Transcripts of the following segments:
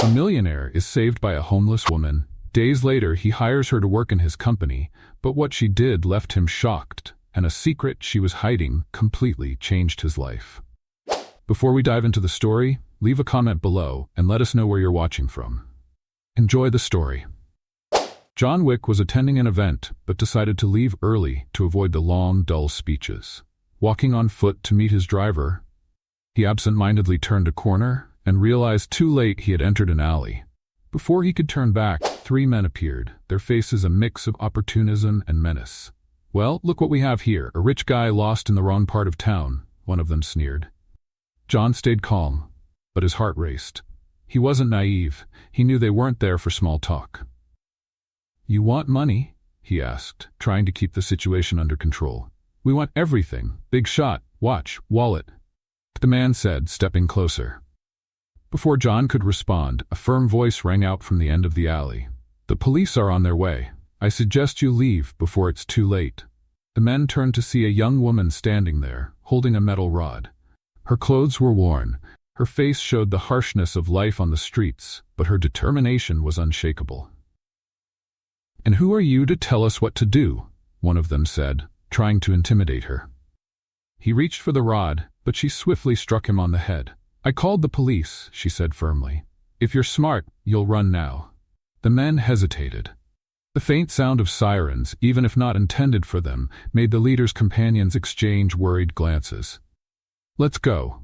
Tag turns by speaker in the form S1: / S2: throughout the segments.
S1: A millionaire is saved by a homeless woman. Days later, he hires her to work in his company, but what she did left him shocked, and a secret she was hiding completely changed his life. Before we dive into the story, leave a comment below and let us know where you're watching from. Enjoy the story. John Wick was attending an event, but decided to leave early to avoid the long, dull speeches. Walking on foot to meet his driver, he absent-mindedly turned a corner and realized too late he had entered an alley. Before he could turn back, 3 men appeared, their faces a mix of opportunism and menace. "Well, look what we have here, a rich guy lost in the wrong part of town," one of them sneered. John stayed calm, but his heart raced. He wasn't naive. He knew they weren't there for small talk. "You want money?" he asked, trying to keep the situation under control. "We want everything. Big shot, watch, wallet," the man said, stepping closer. Before John could respond, a firm voice rang out from the end of the alley. "The police are on their way. I suggest you leave before it's too late." The men turned to see a young woman standing there, holding a metal rod. Her clothes were worn. Her face showed the harshness of life on the streets, but her determination was unshakable. "And who are you to tell us what to do?" one of them said, trying to intimidate her. He reached for the rod, but she swiftly struck him on the head. "I called the police," she said firmly. "If you're smart, you'll run now." The men hesitated. The faint sound of sirens, even if not intended for them, made the leader's companions exchange worried glances. "Let's go."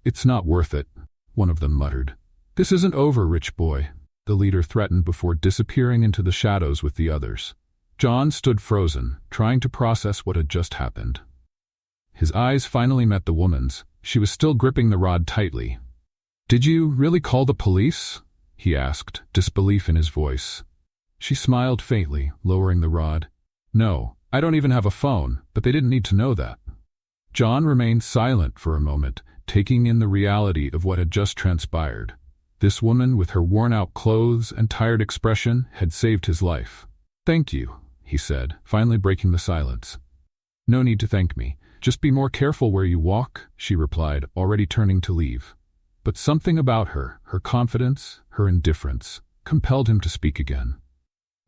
S1: "It's not worth it," one of them muttered. "This isn't over, rich boy," the leader threatened before disappearing into the shadows with the others. John stood frozen, trying to process what had just happened. His eyes finally met the woman's. She was still gripping the rod tightly. "Did you really call the police?" he asked, disbelief in his voice. She smiled faintly, lowering the rod. "No, I don't even have a phone, but they didn't need to know that." John remained silent for a moment, taking in the reality of what had just transpired. This woman, with her worn-out clothes and tired expression, had saved his life. "Thank you," he said, finally breaking the silence. "No need to thank me. Just be more careful where you walk," she replied, already turning to leave. But something about her confidence, her indifference, compelled him to speak again.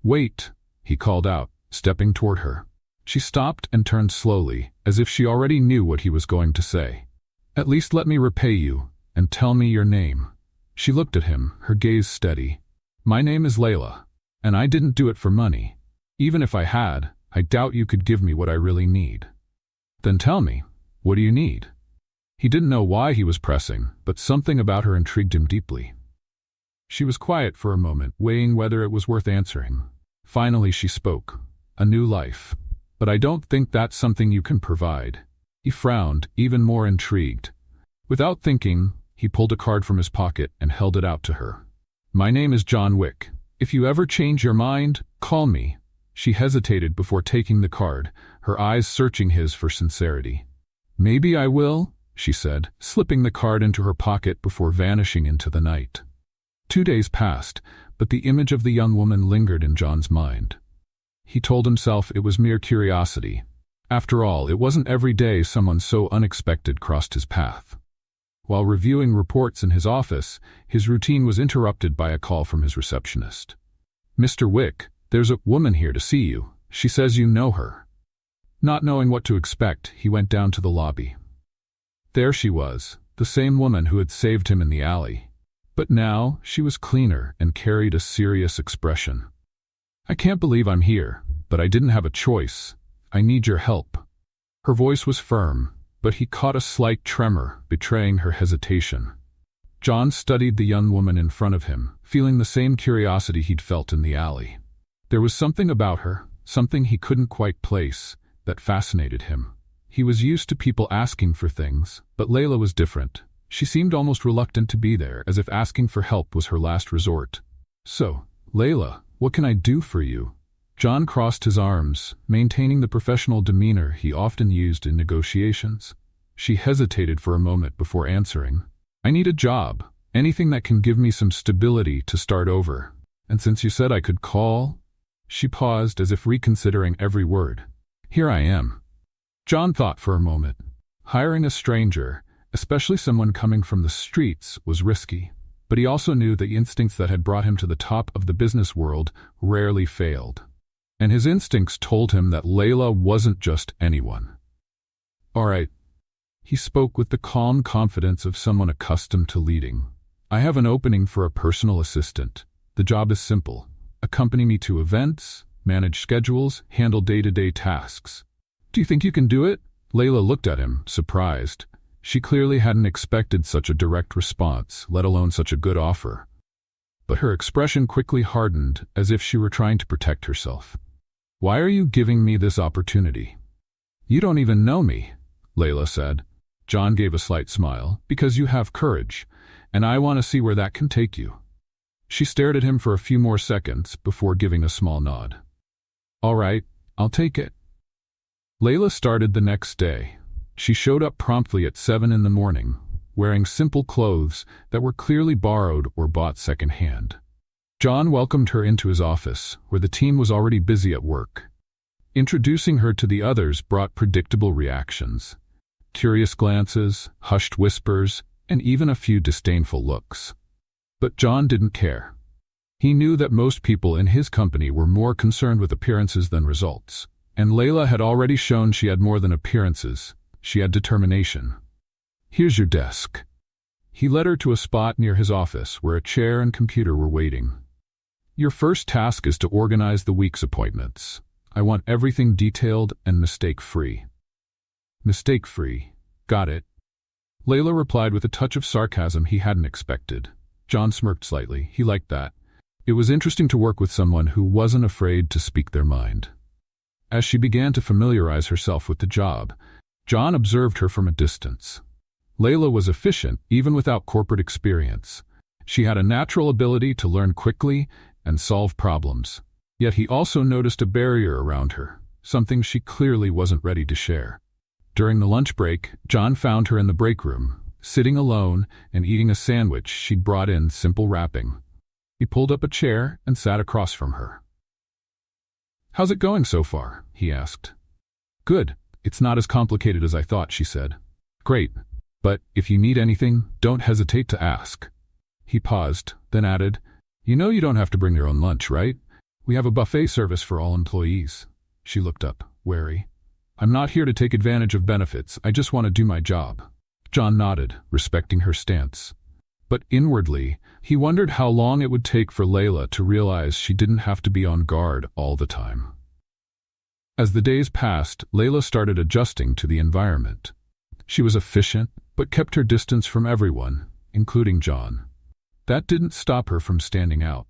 S1: "Wait," he called out, stepping toward her. She stopped and turned slowly, as if she already knew what he was going to say. "At least let me repay you, and tell me your name." She looked at him, her gaze steady. "My name is Layla, and I didn't do it for money. Even if I had, I doubt you could give me what I really need." "Then tell me, what do you need?" He didn't know why he was pressing, but something about her intrigued him deeply. She was quiet for a moment, weighing whether it was worth answering. Finally she spoke. "A new life. But I don't think that's something you can provide." He frowned, even more intrigued. Without thinking, he pulled a card from his pocket and held it out to her. "My name is John Wick. If you ever change your mind, call me." She hesitated before taking the card, her eyes searching his for sincerity. "Maybe I will," she said, slipping the card into her pocket before vanishing into the night. 2 days passed, but the image of the young woman lingered in John's mind. He told himself it was mere curiosity. After all, it wasn't every day someone so unexpected crossed his path. While reviewing reports in his office, his routine was interrupted by a call from his receptionist. "Mr. Wick, there's a woman here to see you. She says you know her." Not knowing what to expect, he went down to the lobby. There she was, the same woman who had saved him in the alley. But now, she was cleaner and carried a serious expression. "I can't believe I'm here, but I didn't have a choice. I need your help." Her voice was firm, but he caught a slight tremor, betraying her hesitation. John studied the young woman in front of him, feeling the same curiosity he'd felt in the alley. There was something about her, something he couldn't quite place, that fascinated him. He was used to people asking for things, but Layla was different. She seemed almost reluctant to be there, as if asking for help was her last resort. "So, Layla, what can I do for you?" John crossed his arms, maintaining the professional demeanor he often used in negotiations. She hesitated for a moment before answering. "I need a job, anything that can give me some stability to start over. And since you said I could call..." She paused as if reconsidering every word. "Here I am." John thought for a moment. Hiring a stranger, especially someone coming from the streets, was risky. but he also knew the instincts that had brought him to the top of the business world rarely failed. And his instincts told him that Layla wasn't just anyone. "All right," he spoke with the calm confidence of someone accustomed to leading. "I have an opening for a personal assistant. The job is simple. Accompany me to events, manage schedules, handle day-to-day tasks. Do you think you can do it?" Layla looked at him, surprised. She clearly hadn't expected such a direct response, let alone such a good offer. But her expression quickly hardened, as if she were trying to protect herself. "Why are you giving me this opportunity?" "You don't even know me," Layla said. John gave a slight smile. "Because you have courage, and I want to see where that can take you." She stared at him for a few more seconds before giving a small nod. "All right, I'll take it." Layla started the next day. She showed up promptly at 7 in the morning, wearing simple clothes that were clearly borrowed or bought secondhand. John welcomed her into his office, where the team was already busy at work. Introducing her to the others brought predictable reactions. Curious glances, hushed whispers, and even a few disdainful looks. But John didn't care. He knew that most people in his company were more concerned with appearances than results, and Layla had already shown she had more than appearances. She had determination. "Here's your desk." He led her to a spot near his office where a chair and computer were waiting. "Your first task is to organize the week's appointments. I want everything detailed and mistake-free." "Mistake-free. Got it." Layla replied with a touch of sarcasm he hadn't expected. John smirked slightly. He liked that. It was interesting to work with someone who wasn't afraid to speak their mind. As she began to familiarize herself with the job, John observed her from a distance. Layla was efficient, even without corporate experience. She had a natural ability to learn quickly and solve problems. Yet he also noticed a barrier around her, something she clearly wasn't ready to share. During the lunch break, John found her in the break room, sitting alone and eating a sandwich she'd brought in simple wrapping. He pulled up a chair and sat across from her. "How's it going so far?" he asked. "Good. It's not as complicated as I thought," she said. "Great. But if you need anything, don't hesitate to ask." He paused, then added, "You know you don't have to bring your own lunch, right? We have a buffet service for all employees." She looked up, wary. "I'm not here to take advantage of benefits. I just want to do my job." John nodded, respecting her stance. But inwardly, he wondered how long it would take for Layla to realize she didn't have to be on guard all the time. As the days passed, Layla started adjusting to the environment. She was efficient, but kept her distance from everyone, including John. That didn't stop her from standing out.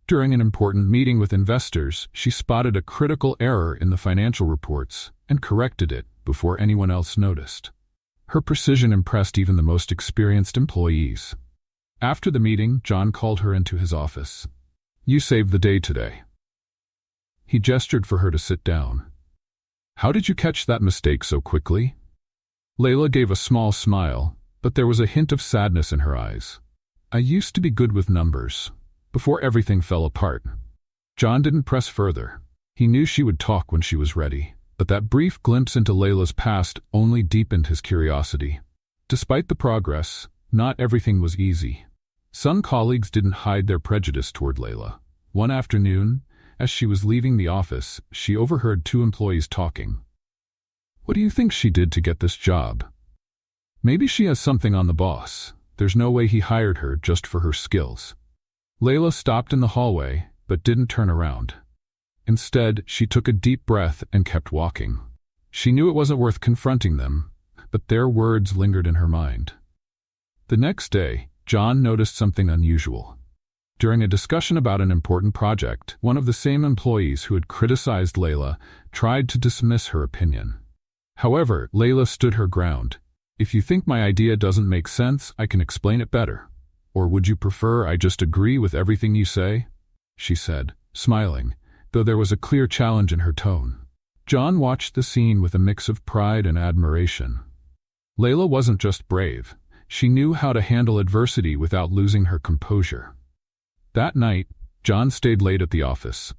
S1: During an important meeting with investors, she spotted a critical error in the financial reports and corrected it before anyone else noticed. Her precision impressed even the most experienced employees. After the meeting, John called her into his office. "You saved the day today." He gestured for her to sit down. "How did you catch that mistake so quickly?" Layla gave a small smile, but there was a hint of sadness in her eyes. "I used to be good with numbers, before everything fell apart." John didn't press further. He knew she would talk when she was ready, but that brief glimpse into Layla's past only deepened his curiosity. Despite the progress, not everything was easy. Some colleagues didn't hide their prejudice toward Layla. One afternoon, as she was leaving the office, she overheard two employees talking. "What do you think she did to get this job? Maybe she has something on the boss. There's no way he hired her just for her skills." Layla stopped in the hallway, but didn't turn around. Instead, she took a deep breath and kept walking. She knew it wasn't worth confronting them, but their words lingered in her mind. The next day, John noticed something unusual. During a discussion about an important project, one of the same employees who had criticized Layla tried to dismiss her opinion. However, Layla stood her ground. "If you think my idea doesn't make sense, I can explain it better. Or would you prefer I just agree with everything you say?" she said, smiling, though there was a clear challenge in her tone. John watched the scene with a mix of pride and admiration. Layla wasn't just brave. She knew how to handle adversity without losing her composure. That night, John stayed late at the office.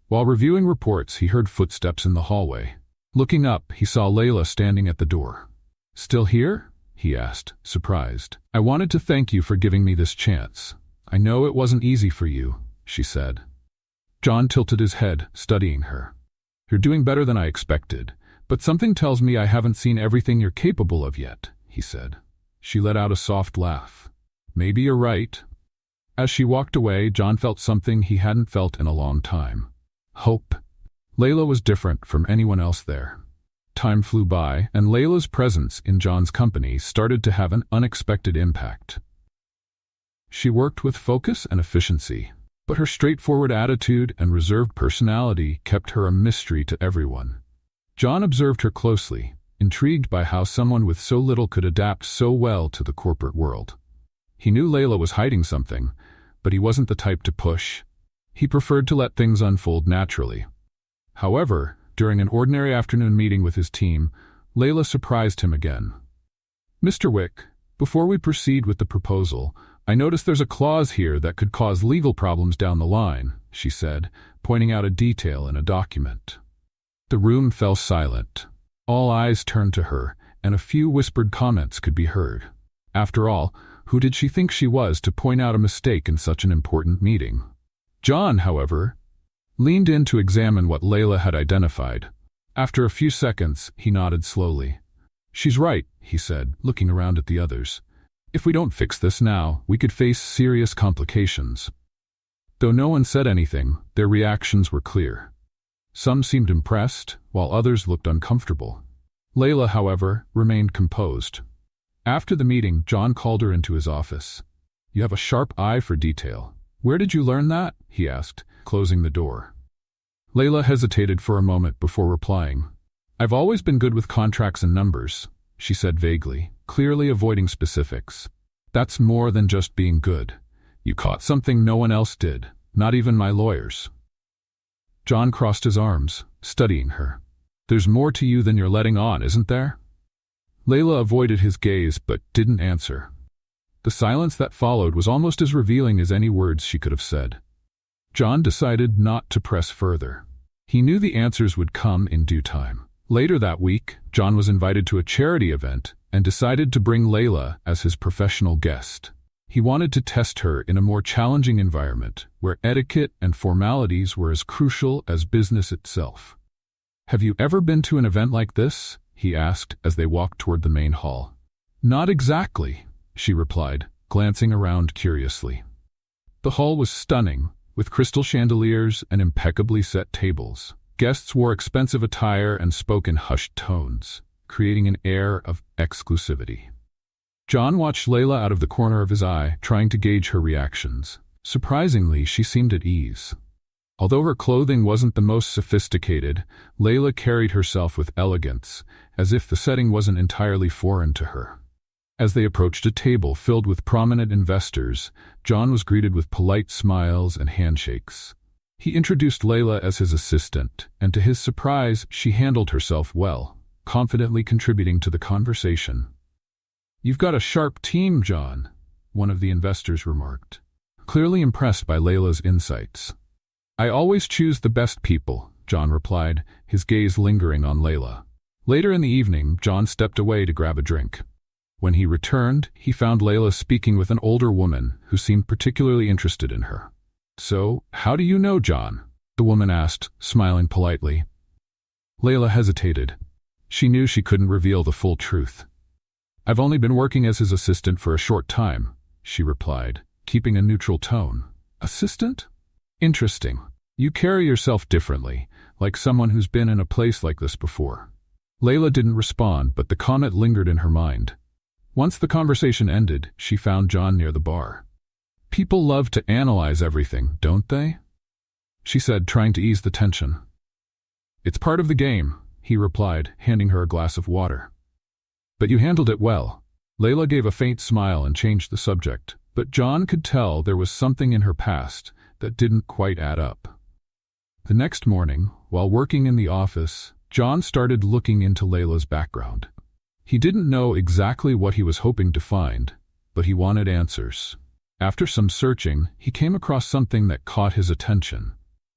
S1: While reviewing reports, he heard footsteps in the hallway. Looking up, he saw Layla standing at the door. "Still here?" he asked, surprised. "I wanted to thank you for giving me this chance. I know it wasn't easy for you," she said. John tilted his head, studying her. "You're doing better than I expected, but something tells me I haven't seen everything you're capable of yet," he said. She let out a soft laugh. "Maybe you're right." As she walked away, John felt something he hadn't felt in a long time. Hope. Layla was different from anyone else there. Time flew by, and Layla's presence in John's company started to have an unexpected impact. She worked with focus and efficiency, but her straightforward attitude and reserved personality kept her a mystery to everyone. John observed her closely, intrigued by how someone with so little could adapt so well to the corporate world. He knew Layla was hiding something, but he wasn't the type to push. He preferred to let things unfold naturally. However, during an ordinary afternoon meeting with his team, Layla surprised him again. "Mr. Wick, before we proceed with the proposal, I notice there's a clause here that could cause legal problems down the line," she said, pointing out a detail in a document. The room fell silent. All eyes turned to her, and a few whispered comments could be heard. After all, who did she think she was to point out a mistake in such an important meeting? John, however, leaned in to examine what Layla had identified. After a few seconds, he nodded slowly. "She's right," he said, looking around at the others. "If we don't fix this now, we could face serious complications." Though no one said anything, their reactions were clear. Some seemed impressed, while others looked uncomfortable. Layla, however, remained composed. After the meeting, John called her into his office. "You have a sharp eye for detail. Where did you learn that?" he asked, closing the door. Layla hesitated for a moment before replying. "I've always been good with contracts and numbers," she said vaguely, clearly avoiding specifics. "That's more than just being good. You caught something no one else did, not even my lawyers." John crossed his arms, studying her. "There's more to you than you're letting on, isn't there?" Layla avoided his gaze but didn't answer. The silence that followed was almost as revealing as any words she could have said. John decided not to press further. He knew the answers would come in due time. Later that week, John was invited to a charity event and decided to bring Layla as his professional guest. He wanted to test her in a more challenging environment, where etiquette and formalities were as crucial as business itself. "Have you ever been to an event like this?" he asked as they walked toward the main hall. "Not exactly," she replied, glancing around curiously. The hall was stunning, with crystal chandeliers and impeccably set tables. Guests wore expensive attire and spoke in hushed tones, creating an air of exclusivity. John watched Layla out of the corner of his eye, trying to gauge her reactions. Surprisingly, she seemed at ease. Although her clothing wasn't the most sophisticated, Layla carried herself with elegance, as if the setting wasn't entirely foreign to her. As they approached a table filled with prominent investors, John was greeted with polite smiles and handshakes. He introduced Layla as his assistant, and to his surprise, she handled herself well, confidently contributing to the conversation. "You've got a sharp team, John," one of the investors remarked, clearly impressed by Layla's insights. "I always choose the best people," John replied, his gaze lingering on Layla. Later in the evening, John stepped away to grab a drink. When he returned, he found Layla speaking with an older woman who seemed particularly interested in her. "So, how do you know John?" the woman asked, smiling politely. Layla hesitated. She knew she couldn't reveal the full truth. "I've only been working as his assistant for a short time," she replied, keeping a neutral tone. "Assistant? Interesting. You carry yourself differently, like someone who's been in a place like this before." Layla didn't respond, but the comment lingered in her mind. Once the conversation ended, she found John near the bar. "People love to analyze everything, don't they?" she said, trying to ease the tension. "It's part of the game," he replied, handing her a glass of water. "But you handled it well." Layla gave a faint smile and changed the subject, but John could tell there was something in her past that didn't quite add up. The next morning, while working in the office, John started looking into Layla's background. He didn't know exactly what he was hoping to find, but he wanted answers. After some searching, he came across something that caught his attention.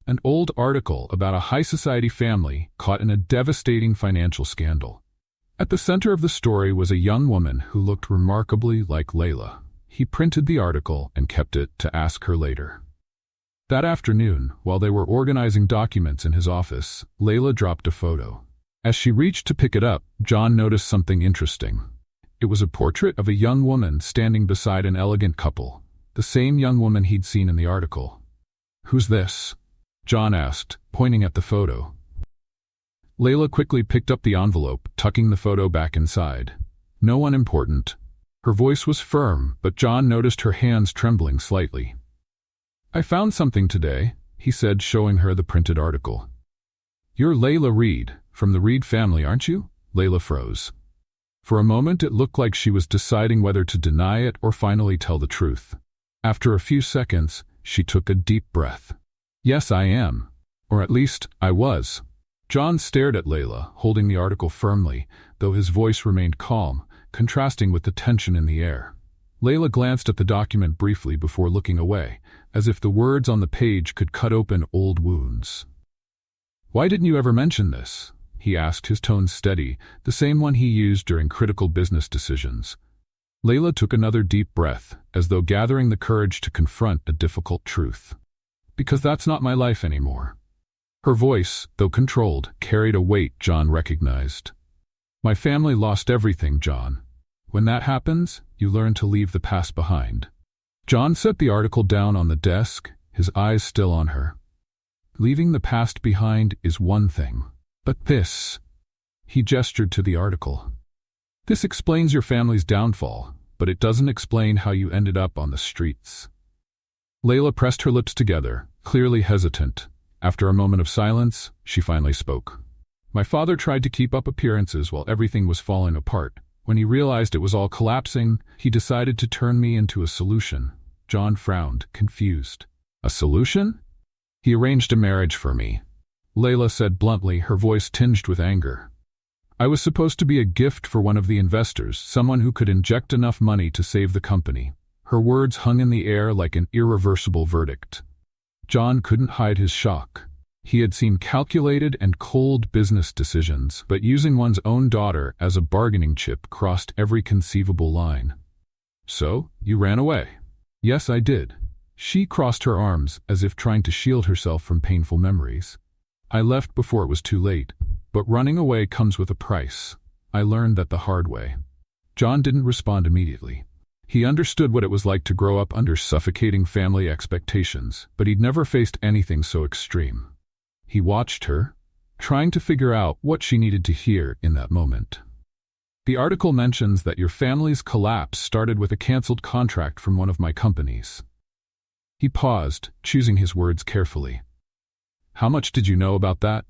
S1: An old article about a high-society family caught in a devastating financial scandal. At the center of the story was a young woman who looked remarkably like Layla. He printed the article and kept it to ask her later. That afternoon, while they were organizing documents in his office, Layla dropped a photo. As she reached to pick it up, John noticed something interesting. It was a portrait of a young woman standing beside an elegant couple, the same young woman he'd seen in the article. "Who's this?" John asked, pointing at the photo. Layla quickly picked up the envelope, tucking the photo back inside. "No one important." Her voice was firm, but John noticed her hands trembling slightly. "I found something today," he said, showing her the printed article. "You're Layla Reed, from the Reed family, aren't you?" Layla froze. For a moment it looked like she was deciding whether to deny it or finally tell the truth. After a few seconds, she took a deep breath. "Yes, I am. Or at least, I was." John stared at Layla, holding the article firmly, though his voice remained calm, contrasting with the tension in the air. Layla glanced at the document briefly before looking away, as if the words on the page could cut open old wounds. "Why didn't you ever mention this?" he asked, his tone steady, the same one he used during critical business decisions. Layla took another deep breath, as though gathering the courage to confront a difficult truth. "Because that's not my life anymore." Her voice, though controlled, carried a weight John recognized. "My family lost everything, John. When that happens, you learn to leave the past behind." John set the article down on the desk, his eyes still on her. "Leaving the past behind is one thing. But this," he gestured to the article. "This explains your family's downfall, but it doesn't explain how you ended up on the streets." Layla pressed her lips together, clearly hesitant. After a moment of silence, she finally spoke. "My father tried to keep up appearances while everything was falling apart. When he realized it was all collapsing, he decided to turn me into a solution." John frowned, confused. "A solution?" "He arranged a marriage for me," Layla said bluntly, her voice tinged with anger. "I was supposed to be a gift for one of the investors, someone who could inject enough money to save the company." Her words hung in the air like an irreversible verdict. John couldn't hide his shock. He had seen calculated and cold business decisions, but using one's own daughter as a bargaining chip crossed every conceivable line. "So, you ran away?" "Yes, I did." She crossed her arms as if trying to shield herself from painful memories. "I left before it was too late, but running away comes with a price. I learned that the hard way." John didn't respond immediately. He understood what it was like to grow up under suffocating family expectations, but he'd never faced anything so extreme. He watched her, trying to figure out what she needed to hear in that moment. "The article mentions that your family's collapse started with a canceled contract from one of my companies." He paused, choosing his words carefully. "How much did you know about that?"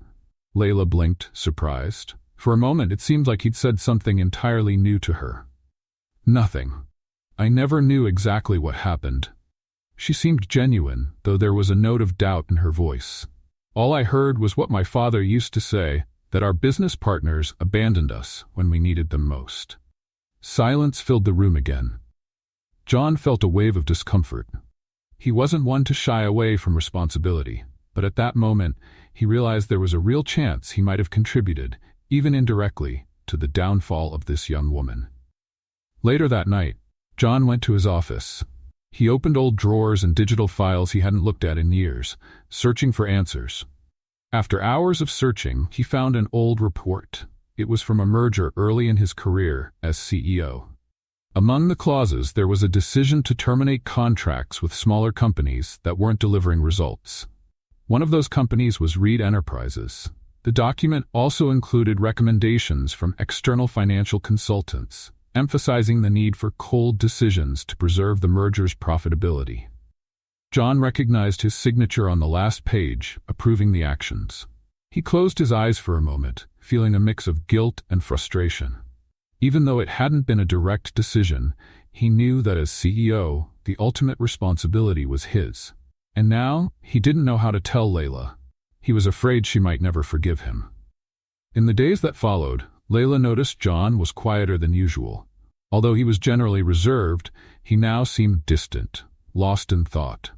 S1: Layla blinked, surprised. For a moment it seemed like he'd said something entirely new to her. "Nothing. I never knew exactly what happened." She seemed genuine, though there was a note of doubt in her voice. "All I heard was what my father used to say, that our business partners abandoned us when we needed them most." Silence filled the room again. John felt a wave of discomfort. He wasn't one to shy away from responsibility, but at that moment he realized there was a real chance he might have contributed, even indirectly, to the downfall of this young woman. Later that night, John went to his office. He opened old drawers and digital files he hadn't looked at in years, searching for answers. After hours of searching, he found an old report. It was from a merger early in his career as CEO. Among the clauses, there was a decision to terminate contracts with smaller companies that weren't delivering results. One of those companies was Reed Enterprises. The document also included recommendations from external financial consultants, emphasizing the need for cold decisions to preserve the merger's profitability. John recognized his signature on the last page, approving the actions. He closed his eyes for a moment, feeling a mix of guilt and frustration. Even though it hadn't been a direct decision, he knew that as CEO, the ultimate responsibility was his. And now, he didn't know how to tell Layla. He was afraid she might never forgive him. In the days that followed, Layla noticed John was quieter than usual. Although he was generally reserved, he now seemed distant, lost in thought.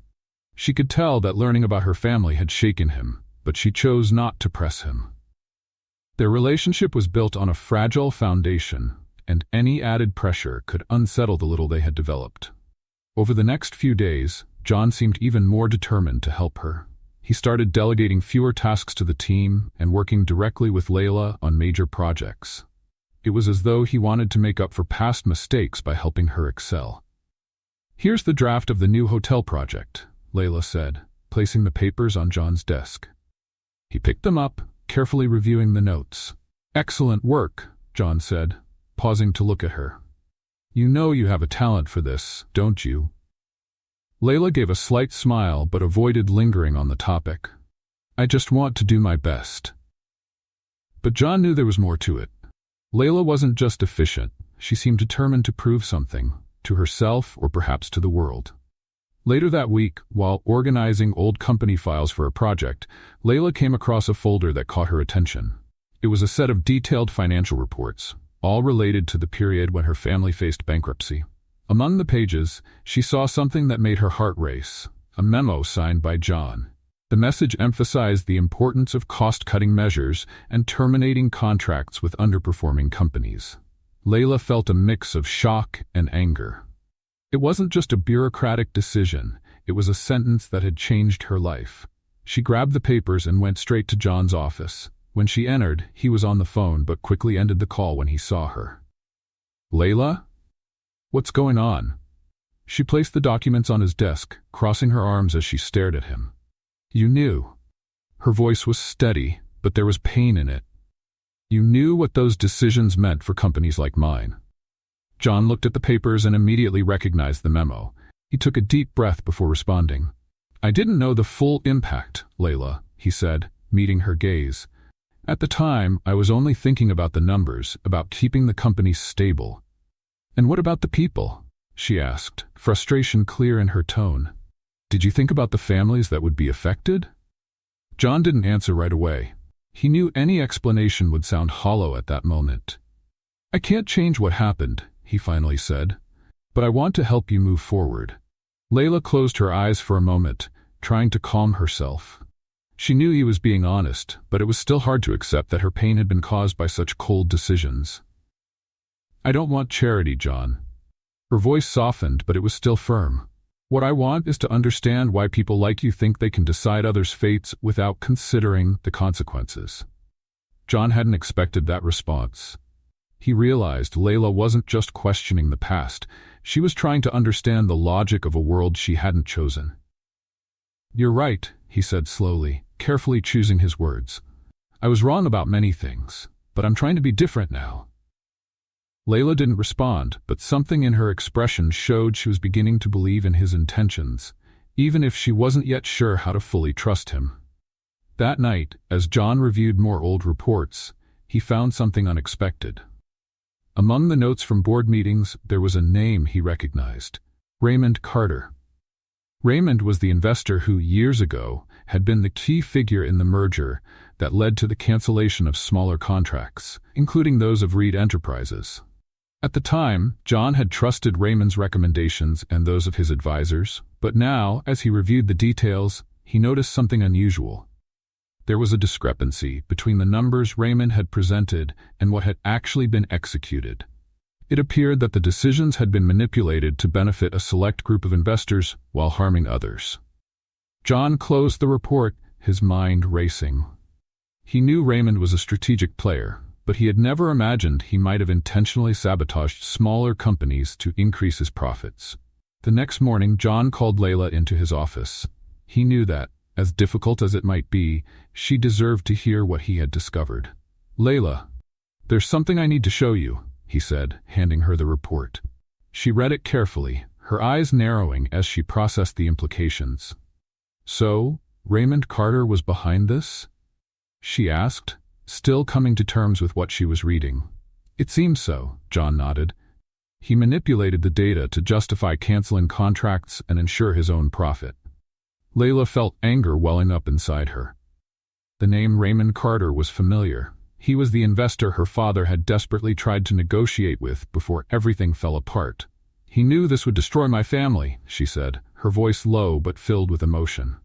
S1: She could tell that learning about her family had shaken him, but she chose not to press him. Their relationship was built on a fragile foundation, and any added pressure could unsettle the little they had developed. Over the next few days, John seemed even more determined to help her. He started delegating fewer tasks to the team and working directly with Layla on major projects. It was as though he wanted to make up for past mistakes by helping her excel. "Here's the draft of the new hotel project," Layla said, placing the papers on John's desk. He picked them up, carefully reviewing the notes. "Excellent work," John said, pausing to look at her. "You know you have a talent for this, don't you?" Layla gave a slight smile but avoided lingering on the topic. "I just want to do my best." But John knew there was more to it. Layla wasn't just efficient, she seemed determined to prove something, to herself or perhaps to the world. Later that week, while organizing old company files for a project, Layla came across a folder that caught her attention. It was a set of detailed financial reports, all related to the period when her family faced bankruptcy. Among the pages, she saw something that made her heart race, a memo signed by John. The message emphasized the importance of cost-cutting measures and terminating contracts with underperforming companies. Layla felt a mix of shock and anger. It wasn't just a bureaucratic decision, it was a sentence that had changed her life. She grabbed the papers and went straight to John's office. When she entered, he was on the phone but quickly ended the call when he saw her. "Layla? What's going on?" She placed the documents on his desk, crossing her arms as she stared at him. "You knew." Her voice was steady, but there was pain in it. "You knew what those decisions meant for companies like mine." John looked at the papers and immediately recognized the memo. He took a deep breath before responding. "I didn't know the full impact, Layla," he said, meeting her gaze. "At the time, I was only thinking about the numbers, about keeping the company stable." "And what about the people?" she asked, frustration clear in her tone. "Did you think about the families that would be affected?" John didn't answer right away. He knew any explanation would sound hollow at that moment. "I can't change what happened," he finally said, "but I want to help you move forward." Layla closed her eyes for a moment, trying to calm herself. She knew he was being honest, but it was still hard to accept that her pain had been caused by such cold decisions. "I don't want charity, John." Her voice softened, but it was still firm. "What I want is to understand why people like you think they can decide others' fates without considering the consequences." John hadn't expected that response. He realized Layla wasn't just questioning the past, she was trying to understand the logic of a world she hadn't chosen. "You're right," he said slowly, carefully choosing his words. "I was wrong about many things, but I'm trying to be different now." Layla didn't respond, but something in her expression showed she was beginning to believe in his intentions, even if she wasn't yet sure how to fully trust him. That night, as John reviewed more old reports, he found something unexpected. Among the notes from board meetings, there was a name he recognized: Raymond Carter. Raymond was the investor who, years ago, had been the key figure in the merger that led to the cancellation of smaller contracts, including those of Reed Enterprises. At the time, John had trusted Raymond's recommendations and those of his advisors, but now, as he reviewed the details, he noticed something unusual. There was a discrepancy between the numbers Raymond had presented and what had actually been executed. It appeared that the decisions had been manipulated to benefit a select group of investors while harming others. John closed the report, his mind racing. He knew Raymond was a strategic player, but he had never imagined he might have intentionally sabotaged smaller companies to increase his profits. The next morning, John called Layla into his office. He knew that, as difficult as it might be, she deserved to hear what he had discovered. "Layla, there's something I need to show you," he said, handing her the report. She read it carefully, her eyes narrowing as she processed the implications. "So, Raymond Carter was behind this?" she asked, still coming to terms with what she was reading. "It seems so," John nodded. "He manipulated the data to justify canceling contracts and ensure his own profit." Layla felt anger welling up inside her. The name Raymond Carter was familiar. He was the investor her father had desperately tried to negotiate with before everything fell apart. "He knew this would destroy my family," she said, her voice low but filled with emotion.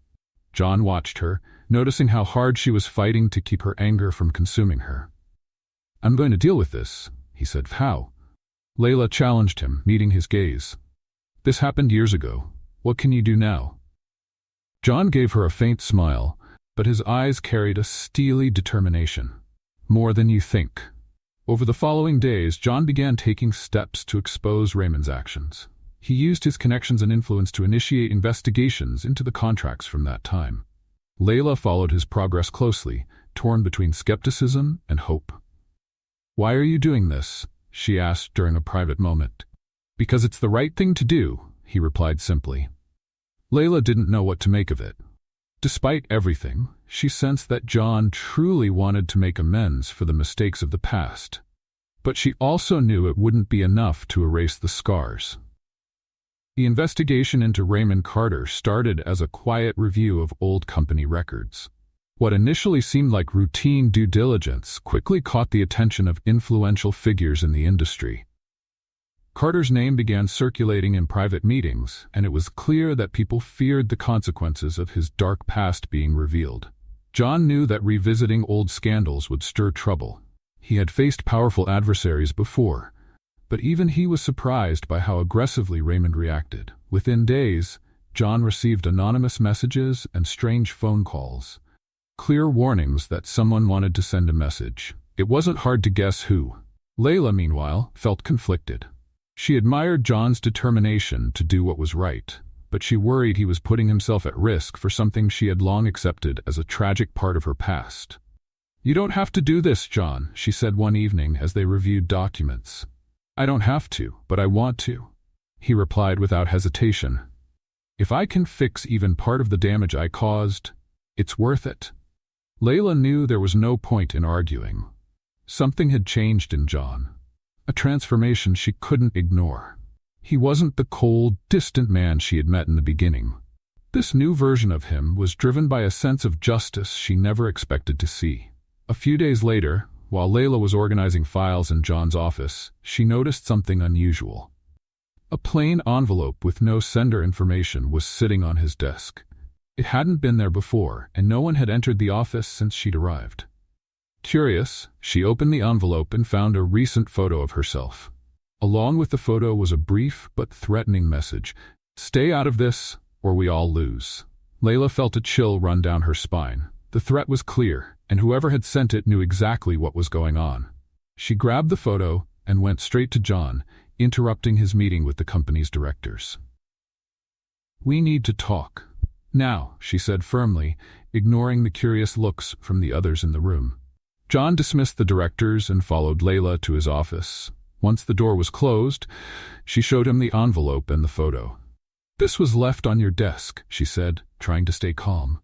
S1: John watched her, noticing how hard she was fighting to keep her anger from consuming her. I'm going to deal with this, he said. How? Layla challenged him, meeting his gaze. This happened years ago. What can you do now? John gave her a faint smile, but his eyes carried a steely determination. More than you think. Over the following days, John began taking steps to expose Raymond's actions. He used his connections and influence to initiate investigations into the contracts from that time. Layla followed his progress closely, torn between skepticism and hope. Why are you doing this? She asked during a private moment. Because it's the right thing to do, he replied simply. Layla didn't know what to make of it. Despite everything, she sensed that John truly wanted to make amends for the mistakes of the past. But she also knew it wouldn't be enough to erase the scars. The investigation into Raymond Carter started as a quiet review of old company records. What initially seemed like routine due diligence quickly caught the attention of influential figures in the industry. Carter's name began circulating in private meetings, and it was clear that people feared the consequences of his dark past being revealed. John knew that revisiting old scandals would stir trouble. He had faced powerful adversaries before, but even he was surprised by how aggressively Raymond reacted. Within days, John received anonymous messages and strange phone calls. Clear warnings that someone wanted to send a message. It wasn't hard to guess who. Layla, meanwhile, felt conflicted. She admired John's determination to do what was right, but she worried he was putting himself at risk for something she had long accepted as a tragic part of her past. You don't have to do this, John, she said one evening as they reviewed documents. I don't have to, but I want to, he replied without hesitation. If I can fix even part of the damage I caused, it's worth it. Layla knew there was no point in arguing. Something had changed in John. A transformation she couldn't ignore. He wasn't the cold, distant man she had met in the beginning. This new version of him was driven by a sense of justice she never expected to see. A few days later, while Layla was organizing files in John's office, she noticed something unusual. A plain envelope with no sender information was sitting on his desk. It hadn't been there before, and no one had entered the office since she'd arrived. Curious, she opened the envelope and found a recent photo of herself. Along with the photo was a brief but threatening message. Stay out of this, or we all lose. Layla felt a chill run down her spine. The threat was clear, and whoever had sent it knew exactly what was going on. She grabbed the photo and went straight to John, interrupting his meeting with the company's directors. We need to talk. Now, she said firmly, ignoring the curious looks from the others in the room. John dismissed the directors and followed Layla to his office. Once the door was closed, she showed him the envelope and the photo. This was left on your desk, she said, trying to stay calm.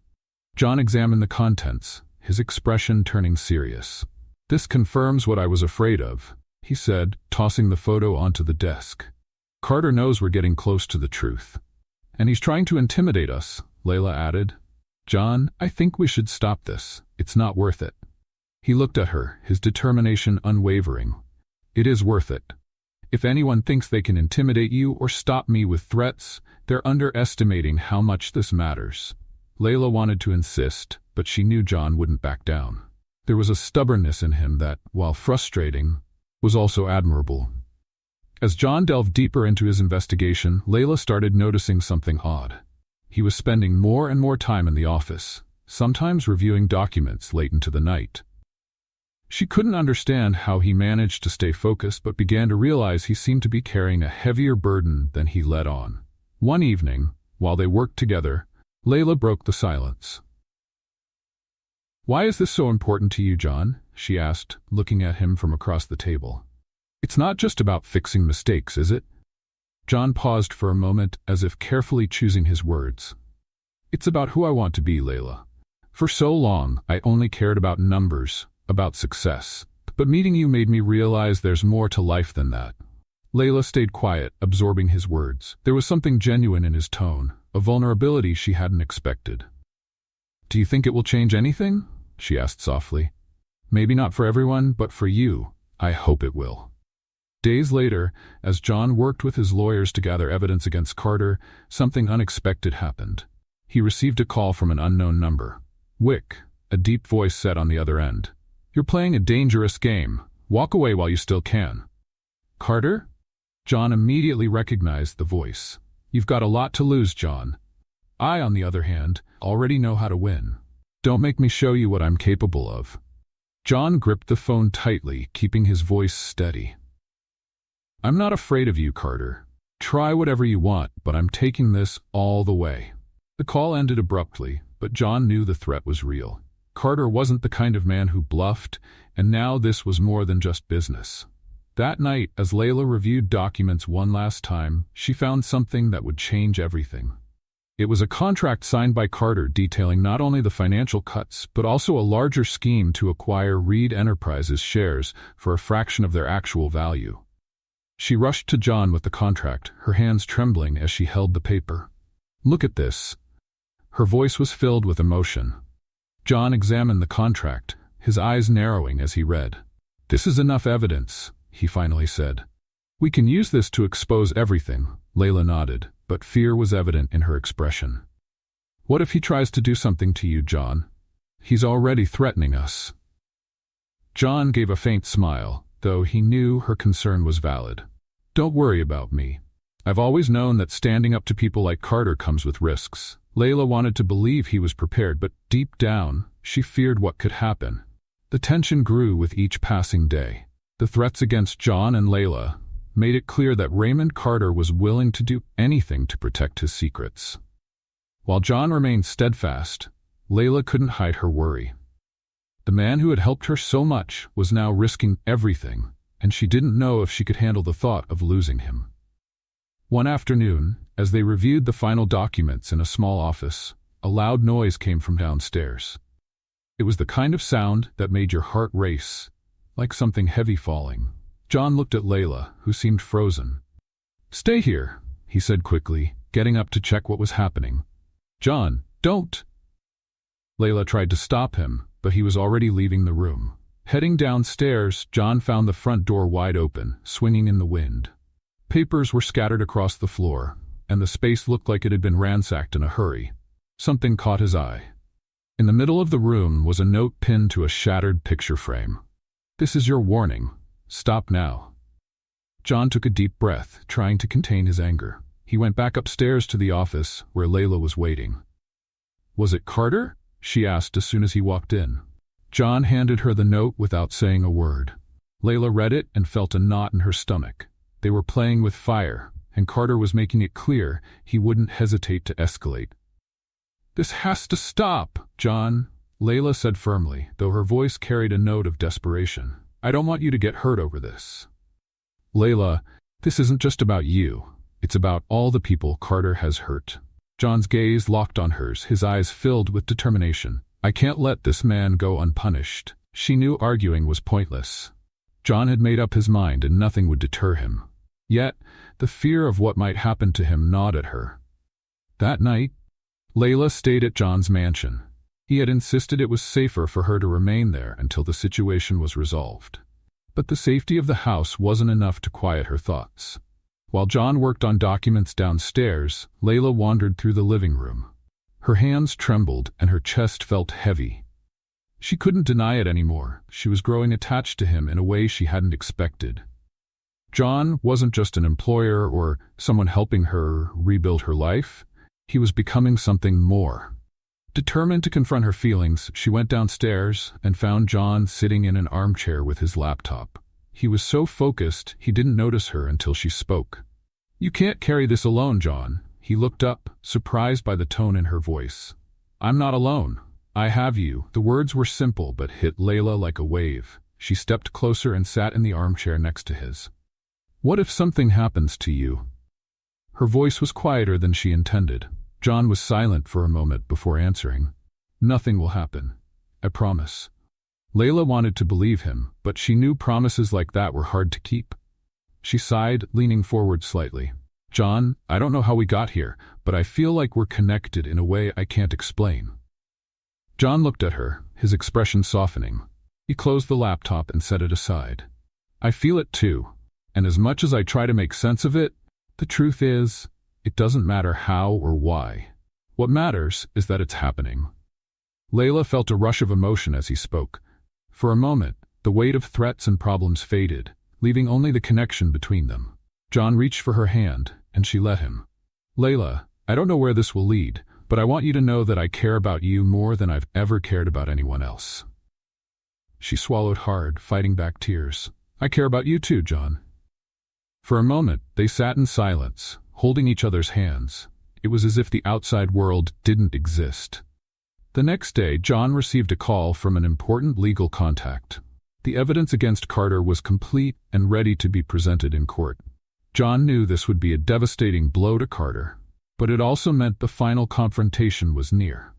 S1: John examined the contents, his expression turning serious. This confirms what I was afraid of, he said, tossing the photo onto the desk. Carter knows we're getting close to the truth. And he's trying to intimidate us, Layla added. John, I think we should stop this. It's not worth it. He looked at her, his determination unwavering. It is worth it. If anyone thinks they can intimidate you or stop me with threats, they're underestimating how much this matters. Layla wanted to insist, but she knew John wouldn't back down. There was a stubbornness in him that, while frustrating, was also admirable. As John delved deeper into his investigation, Layla started noticing something odd. He was spending more and more time in the office, sometimes reviewing documents late into the night. She couldn't understand how he managed to stay focused, but began to realize he seemed to be carrying a heavier burden than he let on. One evening, while they worked together, Layla broke the silence. Why is this so important to you, John? She asked, looking at him from across the table. It's not just about fixing mistakes, is it? John paused for a moment, as if carefully choosing his words. It's about who I want to be, Layla. For so long, I only cared about numbers, about success. But meeting you made me realize there's more to life than that. Layla stayed quiet, absorbing his words. There was something genuine in his tone, a vulnerability she hadn't expected. Do you think it will change anything? She asked softly. Maybe not for everyone, but for you, I hope it will. Days later, as John worked with his lawyers to gather evidence against Carter, something unexpected happened. He received a call from an unknown number. Wick, a deep voice said on the other end. You're playing a dangerous game, Walk away while you still can. Carter? John immediately recognized the voice. You've got a lot to lose, John. I, on the other hand, already know how to win. Don't make me show you what I'm capable of. John gripped the phone tightly, keeping his voice steady. I'm not afraid of you, Carter. Try whatever you want, but I'm taking this all the way. The call ended abruptly, but John knew the threat was real. Carter wasn't the kind of man who bluffed, and now this was more than just business. That night, as Layla reviewed documents one last time, she found something that would change everything. It was a contract signed by Carter detailing not only the financial cuts, but also a larger scheme to acquire Reed Enterprises shares for a fraction of their actual value. She rushed to John with the contract, her hands trembling as she held the paper. Look at this. Her voice was filled with emotion. John examined the contract, his eyes narrowing as he read. This is enough evidence, he finally said. We can use this to expose everything, Layla nodded, but fear was evident in her expression. What if he tries to do something to you, John? He's already threatening us. John gave a faint smile, though he knew her concern was valid. Don't worry about me. I've always known that standing up to people like Carter comes with risks. Layla wanted to believe he was prepared, but deep down, she feared what could happen. The tension grew with each passing day. The threats against John and Layla made it clear that Raymond Carter was willing to do anything to protect his secrets. While John remained steadfast, Layla couldn't hide her worry. The man who had helped her so much was now risking everything, and she didn't know if she could handle the thought of losing him. One afternoon, as they reviewed the final documents in a small office, a loud noise came from downstairs. It was the kind of sound that made your heart race, like something heavy falling. John looked at Layla, who seemed frozen. Stay here, he said quickly, getting up to check what was happening. John, don't! Layla tried to stop him, but he was already leaving the room. Heading downstairs, John found the front door wide open, swinging in the wind. Papers were scattered across the floor, and the space looked like it had been ransacked in a hurry. Something caught his eye. In the middle of the room was a note pinned to a shattered picture frame. This is your warning. Stop now. John took a deep breath, trying to contain his anger. He went back upstairs to the office, where Layla was waiting. Was it Carter? She asked as soon as he walked in. John handed her the note without saying a word. Layla read it and felt a knot in her stomach. They were playing with fire, and Carter was making it clear he wouldn't hesitate to escalate. This has to stop, John, Layla said firmly, though her voice carried a note of desperation. I don't want you to get hurt over this. Layla, this isn't just about you. It's about all the people Carter has hurt. John's gaze locked on hers, his eyes filled with determination. I can't let this man go unpunished. She knew arguing was pointless. John had made up his mind and nothing would deter him. Yet, the fear of what might happen to him gnawed at her. That night, Layla stayed at John's mansion. He had insisted it was safer for her to remain there until the situation was resolved. But the safety of the house wasn't enough to quiet her thoughts. While John worked on documents downstairs, Layla wandered through the living room. Her hands trembled and her chest felt heavy. She couldn't deny it anymore. She was growing attached to him in a way she hadn't expected. John wasn't just an employer or someone helping her rebuild her life. He was becoming something more. Determined to confront her feelings, she went downstairs and found John sitting in an armchair with his laptop. He was so focused, he didn't notice her until she spoke. You can't carry this alone, John. He looked up, surprised by the tone in her voice. I'm not alone. I have you. The words were simple but hit Layla like a wave. She stepped closer and sat in the armchair next to his. What if something happens to you? Her voice was quieter than she intended. John was silent for a moment before answering. Nothing will happen. I promise. Layla wanted to believe him, but she knew promises like that were hard to keep. She sighed, leaning forward slightly. John, I don't know how we got here, but I feel like we're connected in a way I can't explain. John looked at her, his expression softening. He closed the laptop and set it aside. I feel it too, and as much as I try to make sense of it, the truth is, it doesn't matter how or why. What matters is that it's happening. Layla felt a rush of emotion as he spoke. For a moment, The weight of threats and problems faded, leaving only the connection between them. John reached for her hand, and she let him. "Layla, I don't know where this will lead, but I want you to know that I care about you more than I've ever cared about anyone else." She swallowed hard, fighting back tears. "I care about you too, John." For a moment, they sat in silence, holding each other's hands. It was as if the outside world didn't exist. The next day, John received a call from an important legal contact. The evidence against Carter was complete and ready to be presented in court. John knew this would be a devastating blow to Carter, but it also meant the final confrontation was near.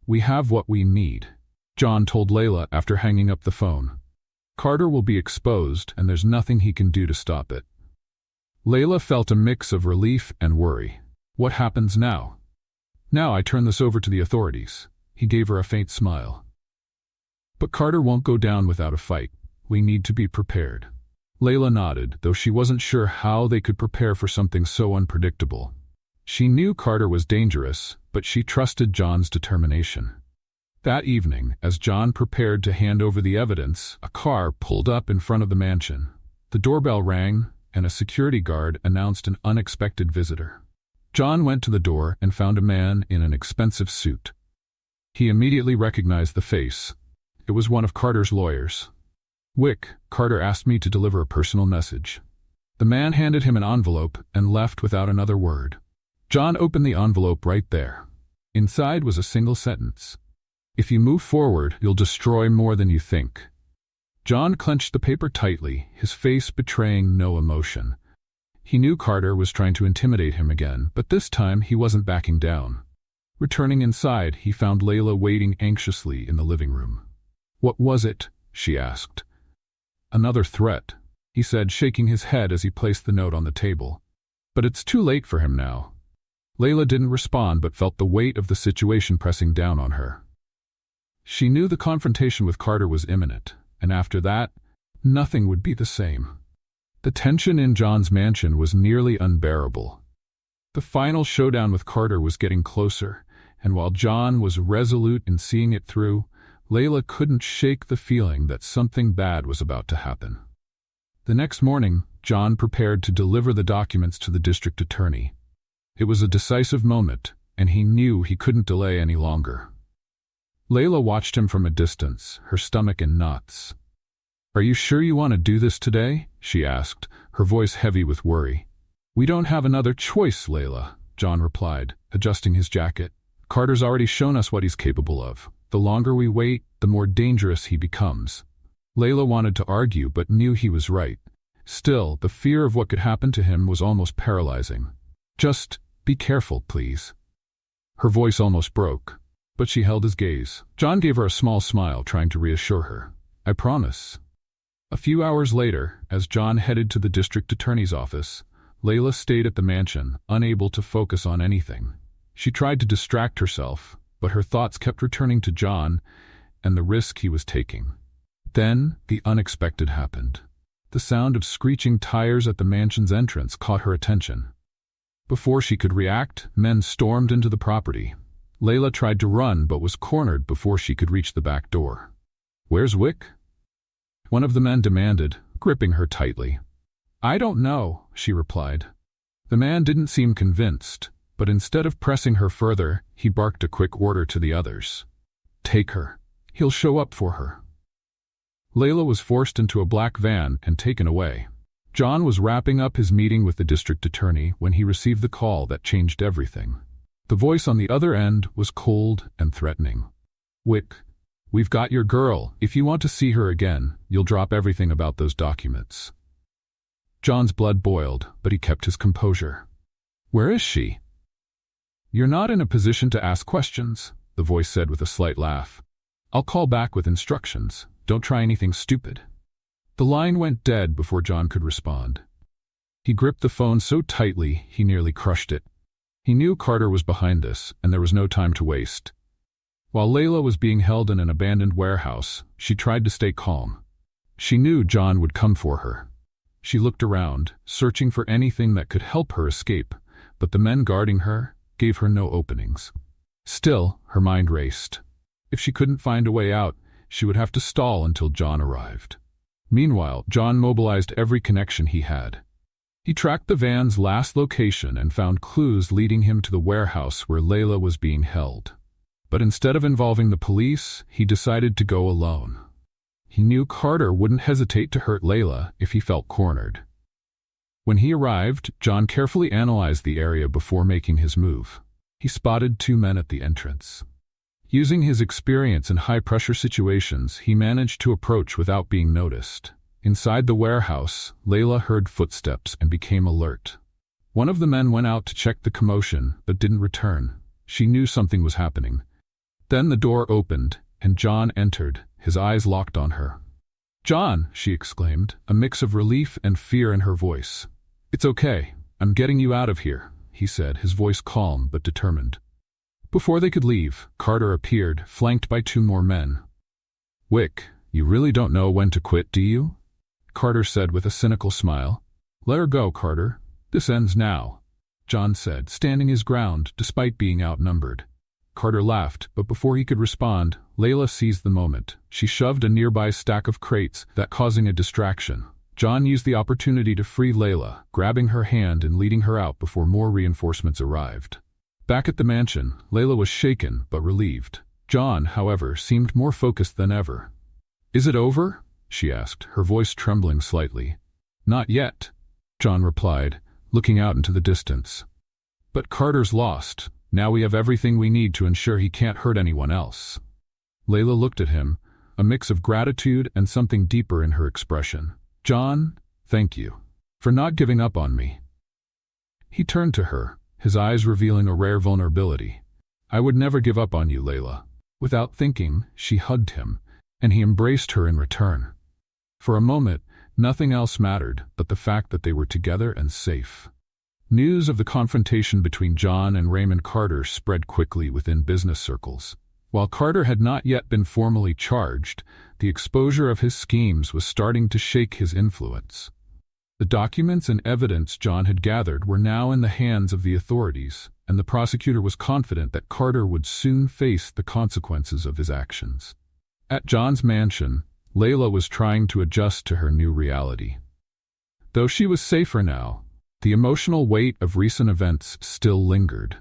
S1: "We have what we need," John told Layla after hanging up the phone. "Carter will be exposed, and there's nothing he can do to stop it." Layla felt a mix of relief and worry. What happens now? "Now I turn this over to the authorities." He gave her a faint smile. "But Carter won't go down without a fight. We need to be prepared." Layla nodded, though she wasn't sure how they could prepare for something so unpredictable. She knew Carter was dangerous, but she trusted John's determination. That evening, as John prepared to hand over the evidence, a car pulled up in front of the mansion. The doorbell rang, and a security guard announced an unexpected visitor. John went to the door and found a man in an expensive suit. He immediately recognized the face. It was one of Carter's lawyers. "Wick, Carter asked me to deliver a personal message." The man handed him an envelope and left without another word. John opened the envelope right there. Inside was a single sentence. "If you move forward, you'll destroy more than you think." John clenched the paper tightly, his face betraying no emotion. He knew Carter was trying to intimidate him again, but this time he wasn't backing down. Returning inside, he found Layla waiting anxiously in the living room. "What was it?" she asked. "Another threat," he said, shaking his head as he placed the note on the table. "But it's too late for him now." Layla didn't respond but felt the weight of the situation pressing down on her. She knew the confrontation with Carter was imminent, and after that, nothing would be the same. The tension in John's mansion was nearly unbearable. The final showdown with Carter was getting closer, and while John was resolute in seeing it through, Layla couldn't shake the feeling that something bad was about to happen. The next morning, John prepared to deliver the documents to the district attorney. It was a decisive moment, and he knew he couldn't delay any longer. Layla watched him from a distance, her stomach in knots. "Are you sure you want to do this today?" she asked, her voice heavy with worry. "We don't have another choice, Layla," John replied, adjusting his jacket. "Carter's already shown us what he's capable of. The longer we wait, the more dangerous he becomes." Layla wanted to argue but knew he was right. Still, the fear of what could happen to him was almost paralyzing. "Just be careful, please." Her voice almost broke, but she held his gaze. John gave her a small smile, trying to reassure her. "I promise." A few hours later, as John headed to the district attorney's office, Layla stayed at the mansion, unable to focus on anything. She tried to distract herself, but her thoughts kept returning to John and the risk he was taking. Then, the unexpected happened. The sound of screeching tires at the mansion's entrance caught her attention. Before she could react, men stormed into the property. Layla tried to run but was cornered before she could reach the back door. "Where's Wick?" one of the men demanded, gripping her tightly. "I don't know," she replied. The man didn't seem convinced, but instead of pressing her further, he barked a quick order to the others. "Take her. He'll show up for her." Layla was forced into a black van and taken away. John was wrapping up his meeting with the district attorney when he received the call that changed everything. The voice on the other end was cold and threatening. "Wick, we've got your girl. If you want to see her again, you'll drop everything about those documents." John's blood boiled, but he kept his composure. "Where is she?" "You're not in a position to ask questions," the voice said with a slight laugh. "I'll call back with instructions. Don't try anything stupid." The line went dead before John could respond. He gripped the phone so tightly he nearly crushed it. He knew Carter was behind this, and there was no time to waste. While Layla was being held in an abandoned warehouse, she tried to stay calm. She knew John would come for her. She looked around, searching for anything that could help her escape, but the men guarding her gave her no openings. Still, her mind raced. If she couldn't find a way out, she would have to stall until John arrived. Meanwhile, John mobilized every connection he had. He tracked the van's last location and found clues leading him to the warehouse where Layla was being held. But instead of involving the police, he decided to go alone. He knew Carter wouldn't hesitate to hurt Layla if he felt cornered. When he arrived, John carefully analyzed the area before making his move. He spotted 2 men at the entrance. Using his experience in high-pressure situations, he managed to approach without being noticed. Inside the warehouse, Layla heard footsteps and became alert. One of the men went out to check the commotion, but didn't return. She knew something was happening. Then the door opened, and John entered, his eyes locked on her. "John," she exclaimed, a mix of relief and fear in her voice. "It's okay. I'm getting you out of here," he said, his voice calm but determined. Before they could leave, Carter appeared, flanked by 2 more men. "Wick, you really don't know when to quit, do you?" Carter said with a cynical smile. "Let her go, Carter. This ends now," John said, standing his ground despite being outnumbered. Carter laughed, but before he could respond, Layla seized the moment. She shoved a nearby stack of crates, that causing a distraction. John used the opportunity to free Layla, grabbing her hand and leading her out before more reinforcements arrived. Back at the mansion, Layla was shaken but relieved. John, however, seemed more focused than ever. "Is it over?" she asked, her voice trembling slightly. "Not yet," John replied, looking out into the distance. "But Carter's lost. Now we have everything we need to ensure he can't hurt anyone else." Layla looked at him, a mix of gratitude and something deeper in her expression. "John, thank you for not giving up on me." He turned to her, his eyes revealing a rare vulnerability. "I would never give up on you, Layla." Without thinking, she hugged him, and he embraced her in return. For a moment, nothing else mattered but the fact that they were together and safe. News of the confrontation between John and Raymond Carter spread quickly within business circles. While Carter had not yet been formally charged, the exposure of his schemes was starting to shake his influence. The documents and evidence John had gathered were now in the hands of the authorities, and the prosecutor was confident that Carter would soon face the consequences of his actions. At John's mansion, Layla was trying to adjust to her new reality. Though she was safer now, the emotional weight of recent events still lingered.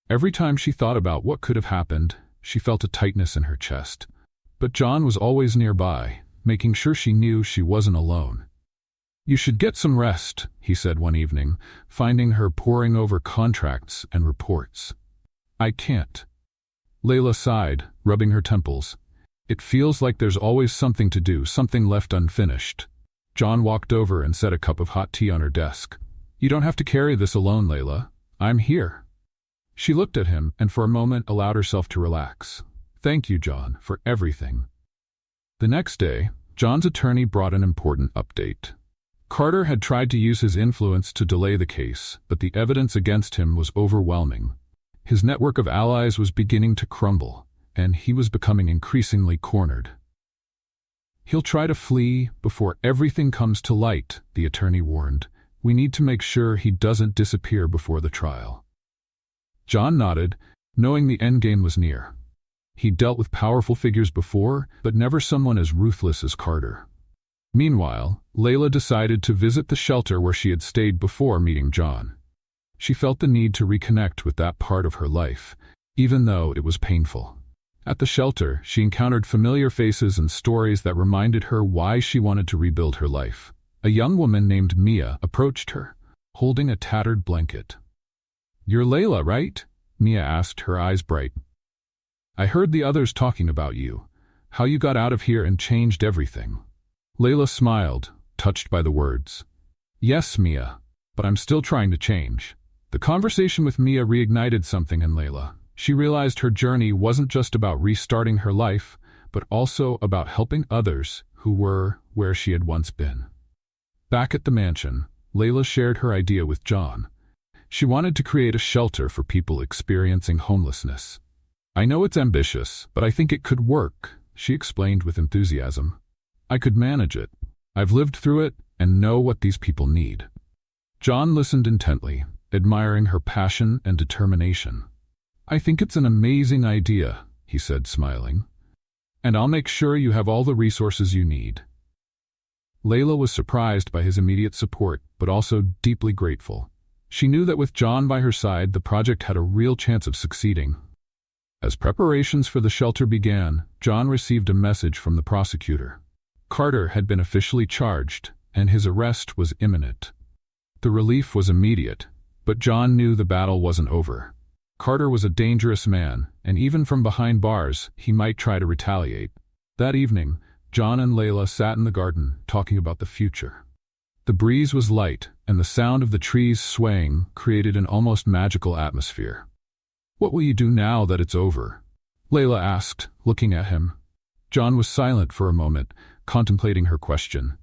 S1: Every time she thought about what could have happened, she felt a tightness in her chest. But John was always nearby, making sure she knew she wasn't alone. "You should get some rest," he said one evening, finding her poring over contracts and reports. "I can't." Layla sighed, rubbing her temples. "It feels like there's always something to do, something left unfinished." John walked over and set a cup of hot tea on her desk. "You don't have to carry this alone, Layla. I'm here." She looked at him and for a moment allowed herself to relax. "Thank you, John, for everything." The next day, John's attorney brought an important update. Carter had tried to use his influence to delay the case, but the evidence against him was overwhelming. His network of allies was beginning to crumble, and he was becoming increasingly cornered. "He'll try to flee before everything comes to light," the attorney warned. "We need to make sure he doesn't disappear before the trial." John nodded, knowing the endgame was near. He'd dealt with powerful figures before, but never someone as ruthless as Carter. Meanwhile, Layla decided to visit the shelter where she had stayed before meeting John. She felt the need to reconnect with that part of her life, even though it was painful. At the shelter, she encountered familiar faces and stories that reminded her why she wanted to rebuild her life. A young woman named Mia approached her, holding a tattered blanket. "You're Layla, right?" Mia asked, her eyes bright. "I heard the others talking about you, how you got out of here and changed everything." Layla smiled, touched by the words. "Yes, Mia, but I'm still trying to change." The conversation with Mia reignited something in Layla. She realized her journey wasn't just about restarting her life, but also about helping others who were where she had once been. Back at the mansion, Layla shared her idea with John. She wanted to create a shelter for people experiencing homelessness. "I know it's ambitious, but I think it could work," she explained with enthusiasm. "I could manage it. I've lived through it and know what these people need." John listened intently, admiring her passion and determination. "I think it's an amazing idea," he said, smiling. and I'll make sure you have all the resources you need." Layla was surprised by his immediate support, but also deeply grateful. She knew that with John by her side, the project had a real chance of succeeding. As preparations for the shelter began, John received a message from the prosecutor. Carter had been officially charged, and his arrest was imminent. The relief was immediate, but John knew the battle wasn't over. Carter was a dangerous man, and even from behind bars, he might try to retaliate. That evening, John and Layla sat in the garden, talking about the future. The breeze was light, and the sound of the trees swaying created an almost magical atmosphere. "What will you do now that it's over?" Layla asked, looking at him. John was silent for a moment, contemplating her question.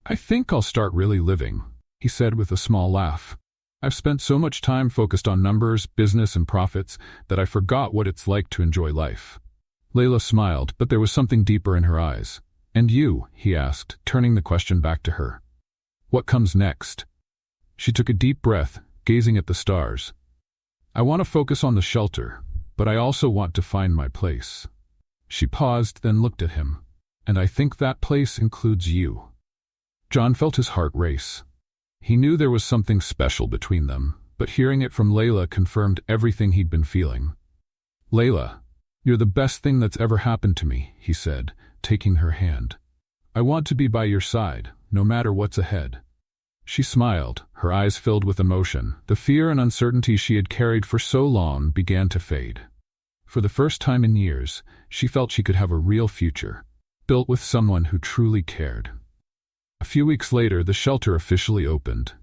S1: "I think I'll start really living," he said with a small laugh. "I've spent so much time focused on numbers, business, and profits that I forgot what it's like to enjoy life." Layla smiled, but there was something deeper in her eyes. "And you?" he asked, turning the question back to her. "What comes next?" She took a deep breath, gazing at the stars. "I want to focus on the shelter, but I also want to find my place." She paused, then looked at him. "And I think that place includes you." John felt his heart race. He knew there was something special between them, but hearing it from Layla confirmed everything he'd been feeling. "Layla, you're the best thing that's ever happened to me," he said, taking her hand. "I want to be by your side, no matter what's ahead." She smiled, her eyes filled with emotion. The fear and uncertainty she had carried for so long began to fade. For the first time in years, she felt she could have a real future, built with someone who truly cared. A few weeks later, the shelter officially opened.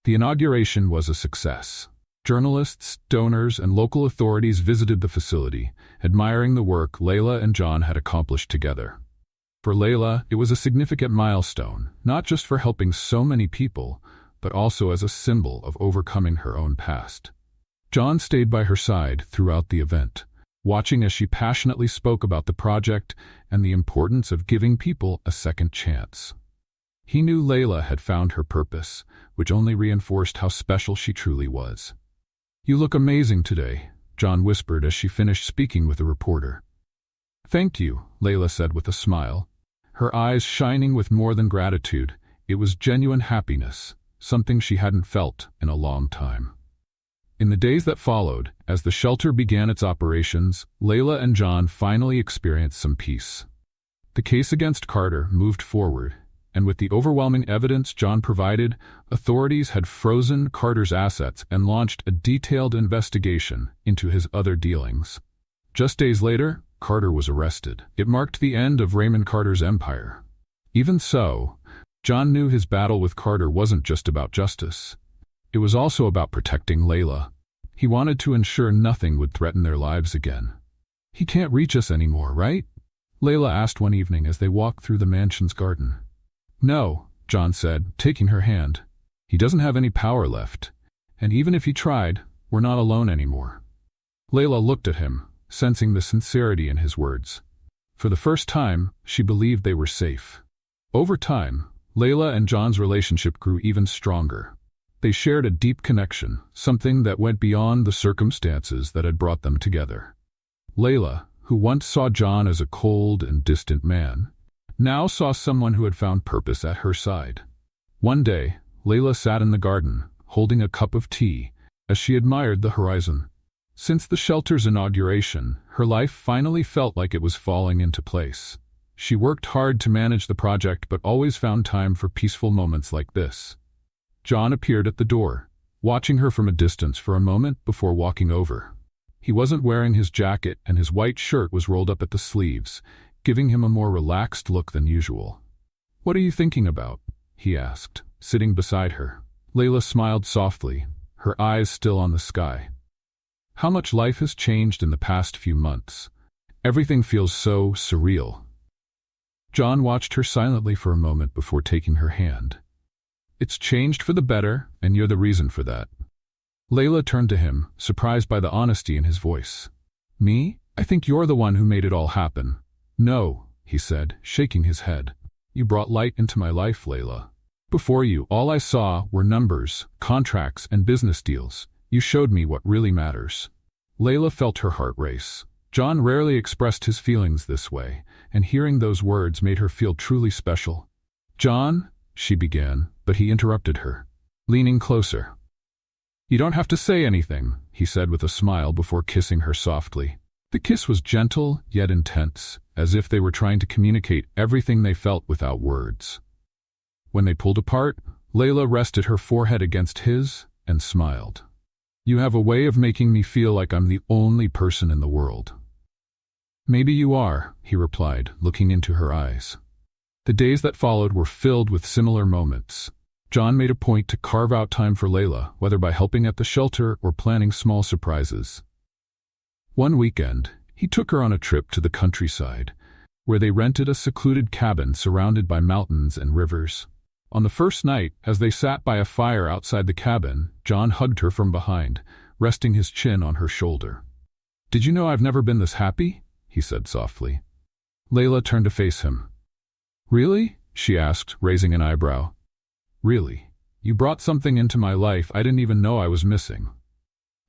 S1: The inauguration was a success. Journalists, donors, and local authorities visited the facility, admiring the work Layla and John had accomplished together. For Layla, it was a significant milestone, not just for helping so many people, but also as a symbol of overcoming her own past. John stayed by her side throughout the event, watching as she passionately spoke about the project and the importance of giving people a second chance. He knew Layla had found her purpose, which only reinforced how special she truly was. "You look amazing today," John whispered as she finished speaking with a reporter. "Thank you," Layla said with a smile, her eyes shining with more than gratitude. It was genuine happiness, something she hadn't felt in a long time. In the days that followed, as the shelter began its operations, Layla and John finally experienced some peace. The case against Carter moved forward, and with the overwhelming evidence John provided, authorities had frozen Carter's assets and launched a detailed investigation into his other dealings. Just days later, Carter was arrested. It marked the end of Raymond Carter's empire. Even so, John knew his battle with Carter wasn't just about justice. It was also about protecting Layla. He wanted to ensure nothing would threaten their lives again. "He can't reach us anymore, right?" Layla asked one evening as they walked through the mansion's garden. "No," John said, taking her hand. "He doesn't have any power left. And even if he tried, we're not alone anymore." Layla looked at him, sensing the sincerity in his words. For the first time, she believed they were safe. Over time, Layla and John's relationship grew even stronger. They shared a deep connection, something that went beyond the circumstances that had brought them together. Layla, who once saw John as a cold and distant man, now saw someone who had found purpose at her side. One day, Layla sat in the garden, holding a cup of tea, as she admired the horizon. Since the shelter's inauguration, her life finally felt like it was falling into place. She worked hard to manage the project but always found time for peaceful moments like this. John appeared at the door, watching her from a distance for a moment before walking over. He wasn't wearing his jacket and his white shirt was rolled up at the sleeves, giving him a more relaxed look than usual. "What are you thinking about?" he asked, sitting beside her. Layla smiled softly, her eyes still on the sky. "How much life has changed in the past few months. Everything feels so surreal." John watched her silently for a moment before taking her hand. "It's changed for the better, and you're the reason for that." Layla turned to him, surprised by the honesty in his voice. "Me? I think you're the one who made it all happen." "No," he said, shaking his head. "You brought light into my life, Layla. Before you, all I saw were numbers, contracts, and business deals. You showed me what really matters." Layla felt her heart race. John rarely expressed his feelings this way, and hearing those words made her feel truly special. "John," she began, but he interrupted her, leaning closer. "You don't have to say anything," he said with a smile before kissing her softly. The kiss was gentle yet intense, as if they were trying to communicate everything they felt without words. When they pulled apart, Layla rested her forehead against his and smiled. "You have a way of making me feel like I'm the only person in the world." "Maybe you are," he replied, looking into her eyes. The days that followed were filled with similar moments. John made a point to carve out time for Layla, whether by helping at the shelter or planning small surprises. One weekend, he took her on a trip to the countryside, where they rented a secluded cabin surrounded by mountains and rivers. On the first night, as they sat by a fire outside the cabin, John hugged her from behind, resting his chin on her shoulder. "Did you know I've never been this happy?" he said softly. Layla turned to face him. "Really?" she asked, raising an eyebrow. "Really. You brought something into my life I didn't even know I was missing."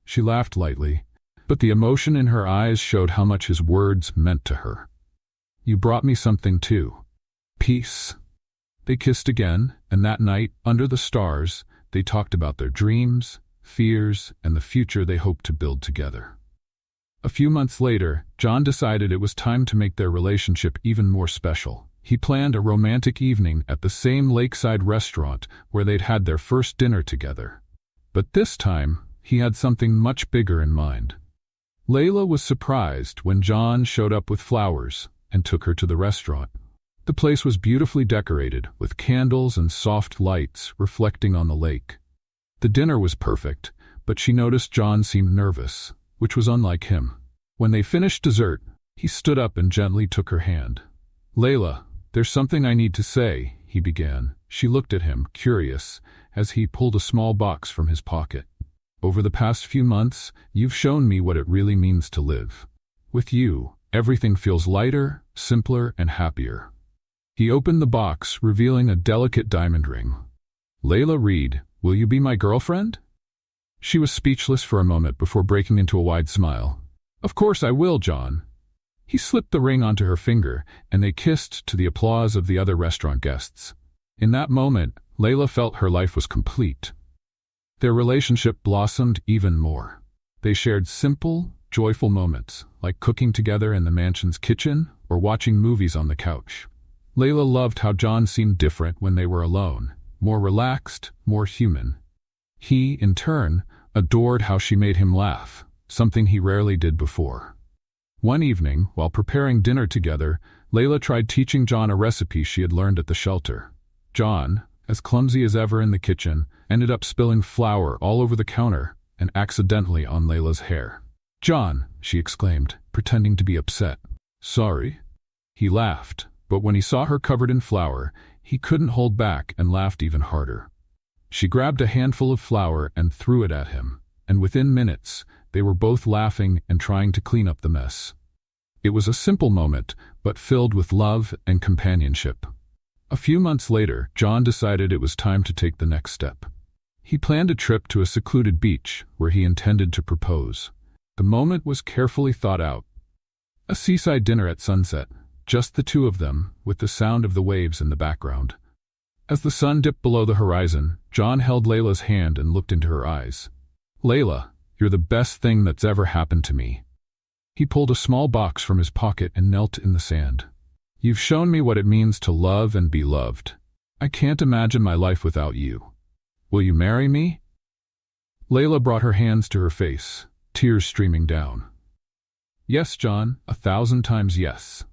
S1: She laughed lightly, but the emotion in her eyes showed how much his words meant to her. "You brought me something too. Peace." They kissed again, and that night, under the stars, they talked about their dreams, fears, and the future they hoped to build together. A few months later, John decided it was time to make their relationship even more special. He planned a romantic evening at the same lakeside restaurant where they'd had their first dinner together. But this time, he had something much bigger in mind. Layla was surprised when John showed up with flowers and took her to the restaurant. The place was beautifully decorated, with candles and soft lights reflecting on the lake. The dinner was perfect, but she noticed John seemed nervous, which was unlike him. When they finished dessert, he stood up and gently took her hand. "Layla, there's something I need to say," he began. She looked at him, curious, as he pulled a small box from his pocket. "Over the past few months, you've shown me what it really means to live. With you, everything feels lighter, simpler, and happier." He opened the box, revealing a delicate diamond ring. "Layla Reed, will you be my girlfriend?" She was speechless for a moment before breaking into a wide smile. "Of course I will, John." He slipped the ring onto her finger, and they kissed to the applause of the other restaurant guests. In that moment, Layla felt her life was complete. Their relationship blossomed even more. They shared simple, joyful moments, like cooking together in the mansion's kitchen or watching movies on the couch. Layla loved how John seemed different when they were alone, more relaxed, more human. He, in turn, adored how she made him laugh, something he rarely did before. One evening, while preparing dinner together, Layla tried teaching John a recipe she had learned at the shelter. John, as clumsy as ever in the kitchen, ended up spilling flour all over the counter and accidentally on Layla's hair. "John," she exclaimed, pretending to be upset. "Sorry." He laughed, but when he saw her covered in flour, he couldn't hold back and laughed even harder. She grabbed a handful of flour and threw it at him, and within minutes, they were both laughing and trying to clean up the mess. It was a simple moment, but filled with love and companionship. A few months later, John decided it was time to take the next step. He planned a trip to a secluded beach where he intended to propose. The moment was carefully thought out. A seaside dinner at sunset, just the two of them, with the sound of the waves in the background. As the sun dipped below the horizon, John held Layla's hand and looked into her eyes. "Layla, you're the best thing that's ever happened to me." He pulled a small box from his pocket and knelt in the sand. "You've shown me what it means to love and be loved. I can't imagine my life without you. Will you marry me?" Layla brought her hands to her face, tears streaming down. "Yes, John, 1,000 times yes."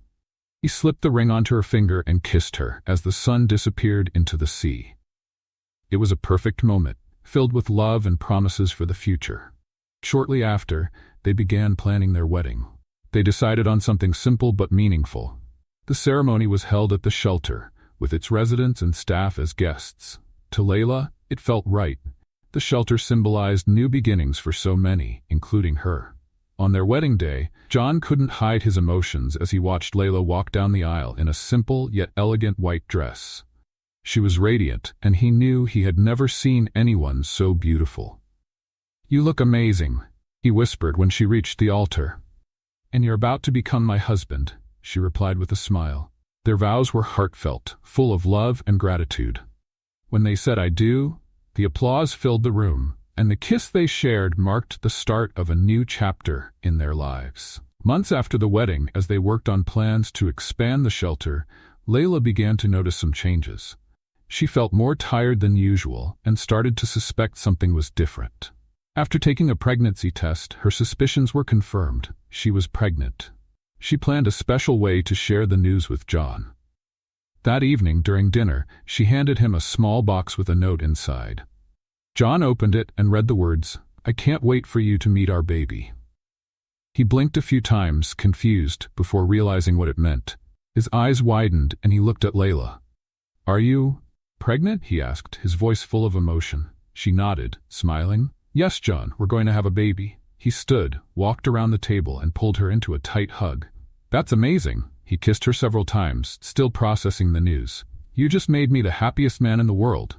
S1: He slipped the ring onto her finger and kissed her as the sun disappeared into the sea. It was a perfect moment, filled with love and promises for the future. Shortly after, they began planning their wedding. They decided on something simple but meaningful. The ceremony was held at the shelter, with its residents and staff as guests. To Layla, it felt right. The shelter symbolized new beginnings for so many, including her. On their wedding day, John couldn't hide his emotions as he watched Layla walk down the aisle in a simple yet elegant white dress. She was radiant, and he knew he had never seen anyone so beautiful. "You look amazing," he whispered when she reached the altar. "And you're about to become my husband," she replied with a smile. Their vows were heartfelt, full of love and gratitude. When they said "I do," the applause filled the room, and the kiss they shared marked the start of a new chapter in their lives. Months after the wedding, as they worked on plans to expand the shelter, Layla began to notice some changes. She felt more tired than usual and started to suspect something was different. After taking a pregnancy test, her suspicions were confirmed. She was pregnant. She planned a special way to share the news with John. That evening, during dinner, she handed him a small box with a note inside. John opened it and read the words, "I can't wait for you to meet our baby." He blinked a few times, confused, before realizing what it meant. His eyes widened and he looked at Layla. "Are you pregnant?" he asked, his voice full of emotion. She nodded, smiling. "Yes, John, we're going to have a baby." He stood, walked around the table and pulled her into a tight hug. "That's amazing." He kissed her several times, still processing the news. "You just made me the happiest man in the world."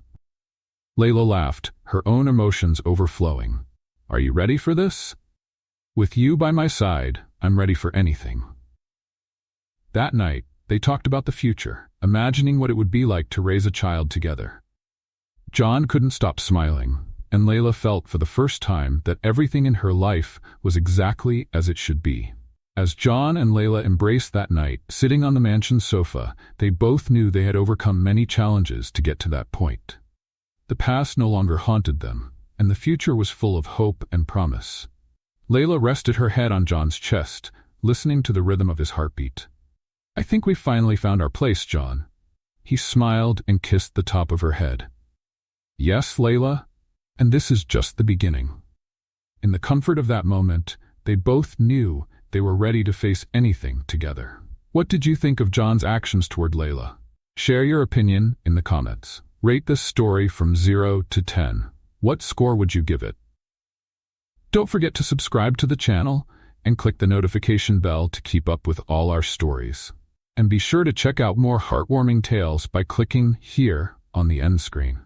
S1: Layla laughed, her own emotions overflowing. "Are you ready for this?" "With you by my side, I'm ready for anything." That night, they talked about the future, imagining what it would be like to raise a child together. John couldn't stop smiling, and Layla felt for the first time that everything in her life was exactly as it should be. As John and Layla embraced that night, sitting on the mansion's sofa, they both knew they had overcome many challenges to get to that point. The past no longer haunted them, and the future was full of hope and promise. Layla rested her head on John's chest, listening to the rhythm of his heartbeat. "I think we've finally found our place, John." He smiled and kissed the top of her head. "Yes, Layla, and this is just the beginning." In the comfort of that moment, they both knew they were ready to face anything together. What did you think of John's actions toward Layla? Share your opinion in the comments. Rate this story from 0 to 10. What score would you give it? Don't forget to subscribe to the channel and click the notification bell to keep up with all our stories. And be sure to check out more heartwarming tales by clicking here on the end screen.